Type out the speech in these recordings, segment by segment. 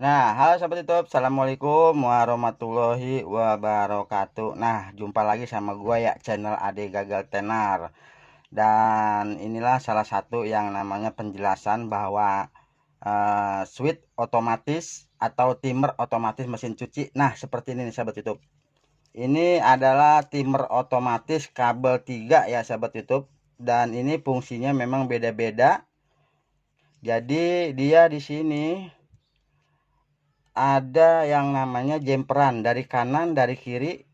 Nah, halo sahabat YouTube, Assalamualaikum warahmatullahi wabarakatuh. Nah, jumpa lagi sama gua ya, channel Ade Gagal Tenar. Dan inilah salah satu yang namanya penjelasan bahwa switch otomatis atau timer otomatis mesin cuci. Nah, seperti ini nih sahabat YouTube. Ini adalah timer otomatis kabel 3 ya sahabat YouTube. Dan ini fungsinya memang beda-beda. Jadi dia di sini ada yang namanya jemperan dari kanan dari kiri,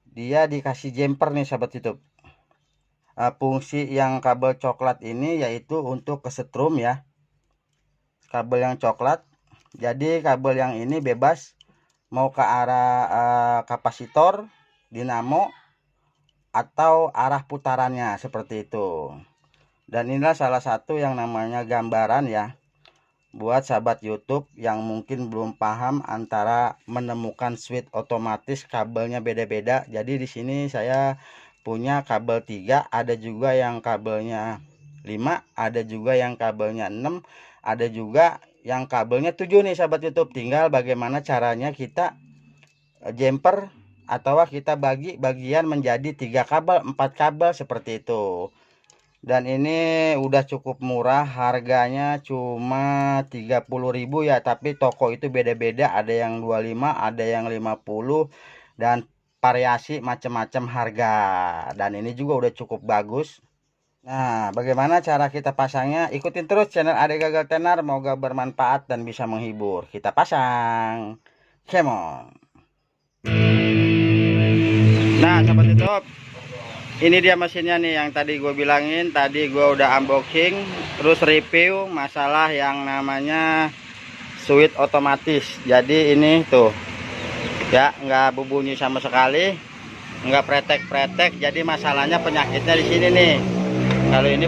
dia dikasih jemper nih sahabat YouTube. Fungsi yang kabel coklat ini yaitu untuk kesetrum ya, kabel yang coklat. Jadi kabel yang ini bebas mau ke arah kapasitor dinamo atau arah putarannya seperti itu. Dan inilah salah satu yang namanya gambaran ya, buat sahabat YouTube yang mungkin belum paham antara menemukan switch otomatis kabelnya beda-beda. Jadi di sini saya punya kabel 3, ada juga yang kabelnya 5, ada juga yang kabelnya 6, ada juga yang kabelnya 7 nih sahabat YouTube. Tinggal bagaimana caranya kita jumper atau kita bagi bagian menjadi 3 kabel, 4 kabel seperti itu. Dan ini udah cukup murah, harganya cuma 30.000 ya, tapi toko itu beda-beda, ada yang 25, ada yang 50, dan variasi macam-macam harga. Dan ini juga udah cukup bagus. Nah, bagaimana cara kita pasangnya? Ikutin terus channel Ade Gagal Tenar, semoga bermanfaat dan bisa menghibur. Kita pasang. Come on. Nah, sahabat YouTube, ini dia mesinnya nih yang tadi gue bilangin. Tadi gue udah unboxing terus review masalah yang namanya switch otomatis. Jadi ini tuh ya, nggak berbunyi sama sekali, nggak pretek-pretek. Jadi masalahnya penyakitnya di sini nih. Kalau ini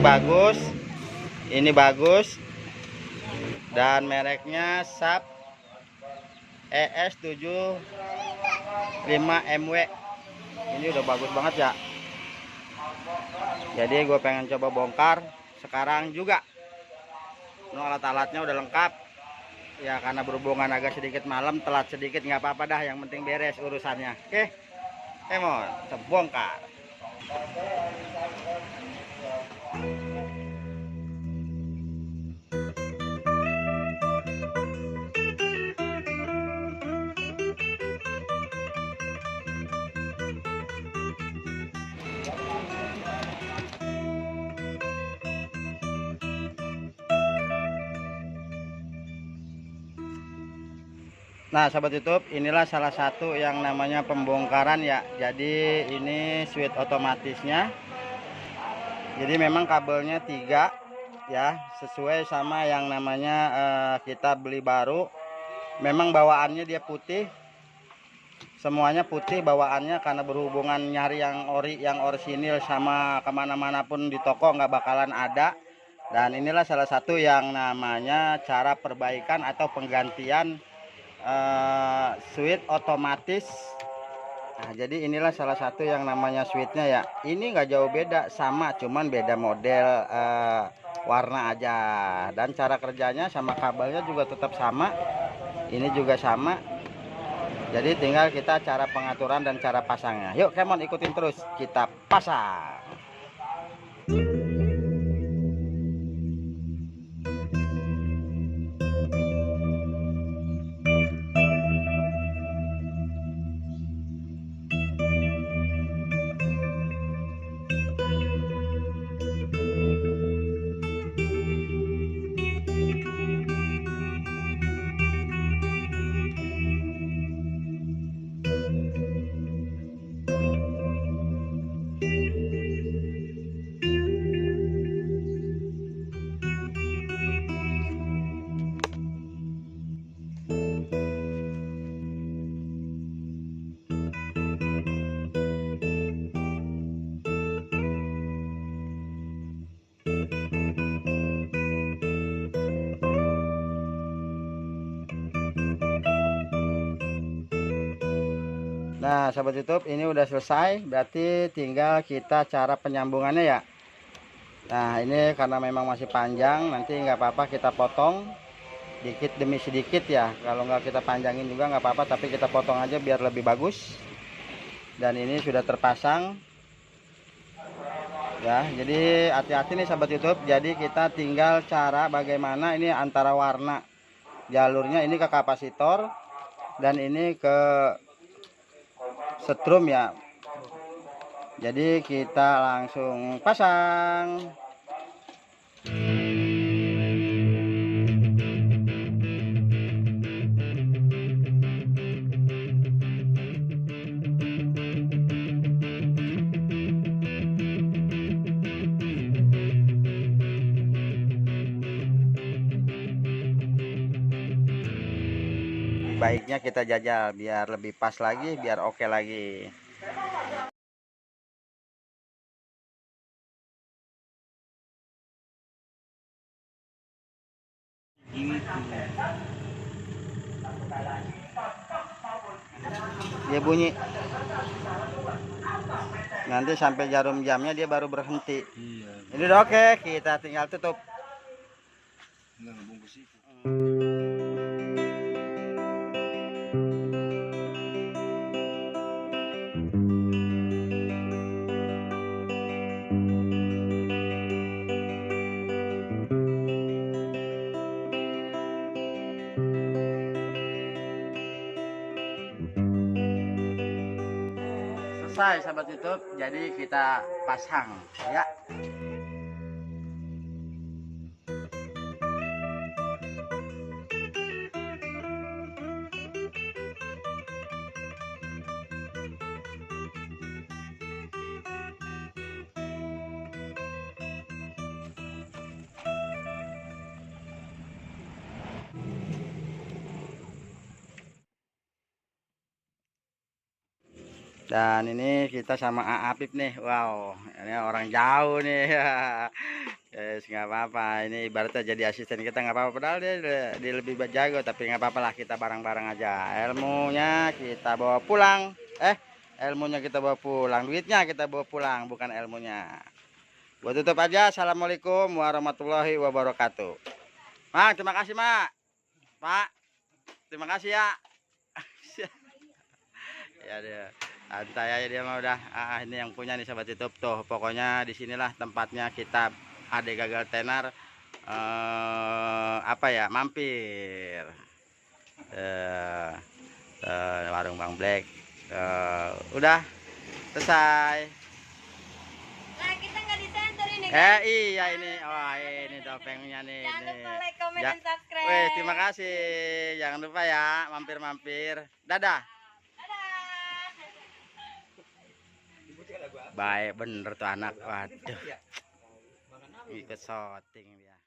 bagus dan mereknya SAP ES75MW. Ini udah bagus banget ya. Jadi gue pengen coba bongkar sekarang juga. Alat-alatnya udah lengkap ya, karena berhubungan agak sedikit malam, telat sedikit nggak apa-apa dah, yang penting beres urusannya. Oke, emon kita bongkar. Nah sahabat YouTube, inilah salah satu yang namanya pembongkaran ya. Jadi ini switch otomatisnya. Jadi memang kabelnya 3 ya, sesuai sama yang namanya kita beli baru. Memang bawaannya dia putih, semuanya putih bawaannya, karena berhubungan nyari yang ori, yang orisinil sama kemana-mana pun di toko nggak bakalan ada. Dan inilah salah satu yang namanya cara perbaikan atau penggantian switch otomatis. Nah, jadi inilah salah satu yang namanya switchnya ya. Ini nggak jauh beda, sama, cuman beda model warna aja. Dan cara kerjanya sama kabelnya juga tetap sama. Ini juga sama. Jadi tinggal kita cara pengaturan dan cara pasangnya. Yuk, come on, ikutin terus, kita pasang. Nah sahabat YouTube, ini udah selesai, berarti tinggal kita cara penyambungannya ya. Nah ini karena memang masih panjang, nanti nggak apa-apa kita potong. sedikit demi sedikit ya. Kalau nggak kita panjangin juga nggak apa-apa, tapi kita potong aja biar lebih bagus. Dan ini sudah terpasang ya, jadi hati-hati nih sahabat YouTube. Jadi kita tinggal cara bagaimana ini antara warna jalurnya ini ke kapasitor dan ini ke setrum ya. Jadi kita langsung pasang. Baiknya kita jajal biar lebih pas lagi, biar oke lagi. Dia bunyi. Nanti sampai jarum jamnya dia baru berhenti. Iya. Ini udah oke, kita tinggal tutup. Selesai sahabat YouTube, jadi kita pasang ya. Dan ini kita sama Apip nih. Wow, ini orang jauh nih. Yes, nggak apa-apa. Ini ibaratnya jadi asisten kita nggak apa-apa. Padahal dia lebih jago, tapi nggak apa-apa lah. Kita bareng-bareng aja. Ilmunya kita bawa pulang. Ilmunya kita bawa pulang. Duitnya kita bawa pulang, bukan ilmunya. Buat tutup aja. Assalamualaikum warahmatullahi wabarakatuh. Mak, terima kasih Mak. Pak, terima kasih ya. Ya dia. Santai aja dia mah udah. Ini yang punya nih sahabat YouTube tuh. Pokoknya disinilah tempatnya kita adek gagal tenar apa ya, mampir warung Bang Black. Udah selesai. Nah, kita nggak disensor ini kan? Iya ini. Wah, ini topengnya nih. Jangan lupa like, comment, ya. dan subscribe. Wih, terima kasih. Jangan lupa ya mampir-mampir. Dadah. Baik bener tuh anak. Waduh, ikut syuting dia.